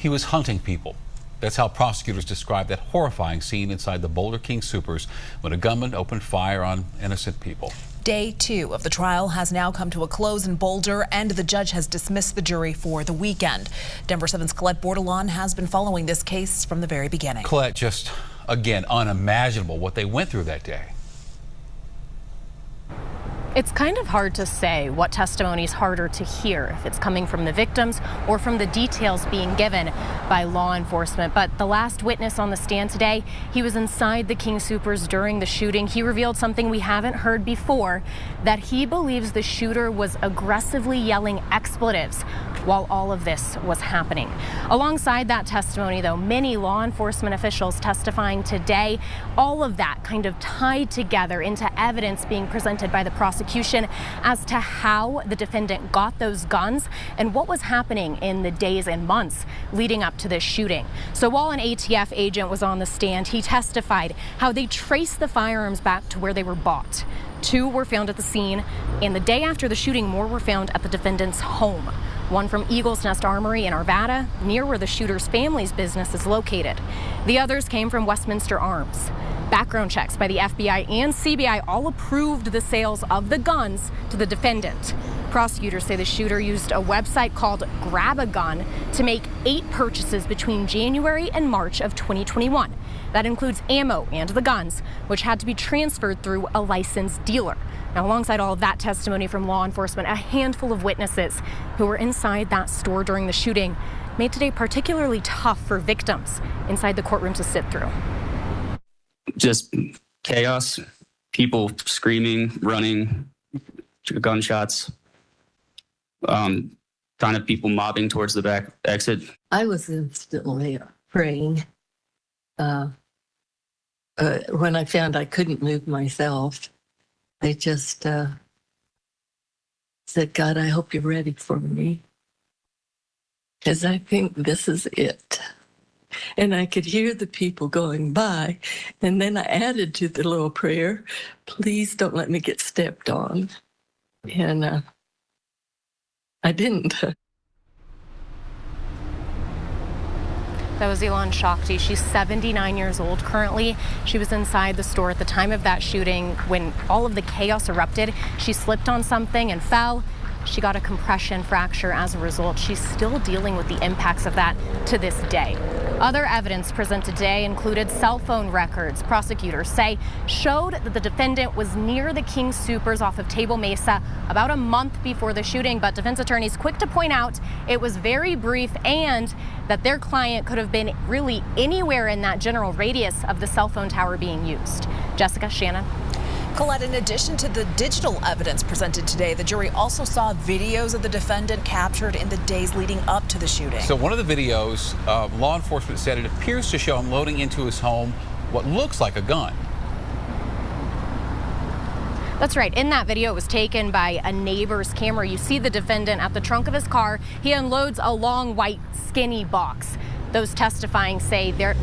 He was hunting people. That's how prosecutors described that horrifying scene inside the Boulder King Soopers when a gunman opened fire on innocent people. Day 2 of the trial has now come to a close in Boulder, and the judge has dismissed the jury for the weekend. Denver 7's Colette Bordelon has been following this case from the very beginning. Colette, just again, unimaginable what they went through that day. It's kind of hard to say what testimony is harder to hear, if it's coming from the victims or from the details being given by law enforcement. But the last witness on the stand today, he was inside the King Soopers during the shooting. He revealed something we haven't heard before, that he believes the shooter was aggressively yelling expletives while all of this was happening. Alongside that testimony, though, many law enforcement officials testifying today, all of that kind of tied together into evidence being presented by the prosecution as to how the defendant got those guns and what was happening in the days and months leading up to this shooting. So while an ATF agent was on the stand, he testified how they traced the firearms back to where they were bought. 2 were found at the scene, and the day after the shooting, more were found at the defendant's home. One from Eagle's Nest Armory in Arvada, near where the shooter's family's business is located. The others came from Westminster Arms. Background checks by the FBI and CBI all approved the sales of the guns to the defendant. Prosecutors say the shooter used a website called Grab a Gun to make 8 purchases between January and March of 2021. That includes ammo and the guns, which had to be transferred through a licensed dealer. Now, alongside all of that testimony from law enforcement, a handful of witnesses who were inside that store during the shooting made today particularly tough for victims inside the courtroom to sit through. Just chaos, people screaming, running, gunshots, kind of people mobbing towards the back exit. I was instantly praying. When I found I couldn't move myself, I just said, God, I hope you're ready for me, because I think this is it. And I could hear the people going by. And then I added to the little prayer, please don't let me get stepped on. And I didn't. That was Elon Shakti. She's 79 years old currently. She was inside the store at the time of that shooting when all of the chaos erupted. She slipped on something and fell. She got a compression fracture as a result. She's still dealing with the impacts of that to this day. Other evidence presented today included cell phone records prosecutors say showed that the defendant was near the King Soopers off of Table Mesa about a month before the shooting, but defense attorneys quick to point out it was very brief and that their client could have been really anywhere in that general radius of the cell phone tower being used. Jessica, Shannon. Colette, in addition to the digital evidence presented today, the jury also saw videos of the defendant captured in the days leading up to the shooting. So one of the videos, law enforcement said it appears to show him loading into his home what looks like a gun. That's right. In that video, it was taken by a neighbor's camera. You see the defendant at the trunk of his car. He unloads a long, white, skinny box. Those testifying say they're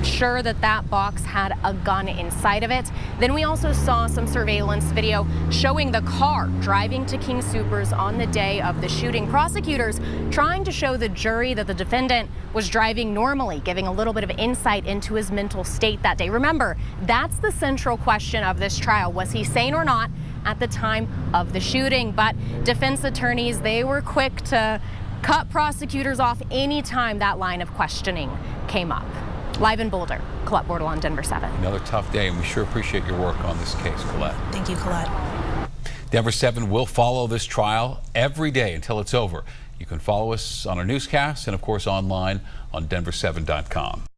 sure that that box had a gun inside of it. Then we also saw some surveillance video showing the car driving to King Soopers on the day of the shooting. Prosecutors trying to show the jury that the defendant was driving normally, giving a little bit of insight into his mental state that day. Remember, that's the central question of this trial. Was he sane or not at the time of the shooting? But defense attorneys, they were quick to cut prosecutors off anytime that line of questioning came up. Live in Boulder, Colette Bordelon, Denver 7. Another tough day, and we sure appreciate your work on this case, Colette. Thank you, Colette. Denver 7 will follow this trial every day until it's over. You can follow us on our newscasts and, of course, online on denver7.com.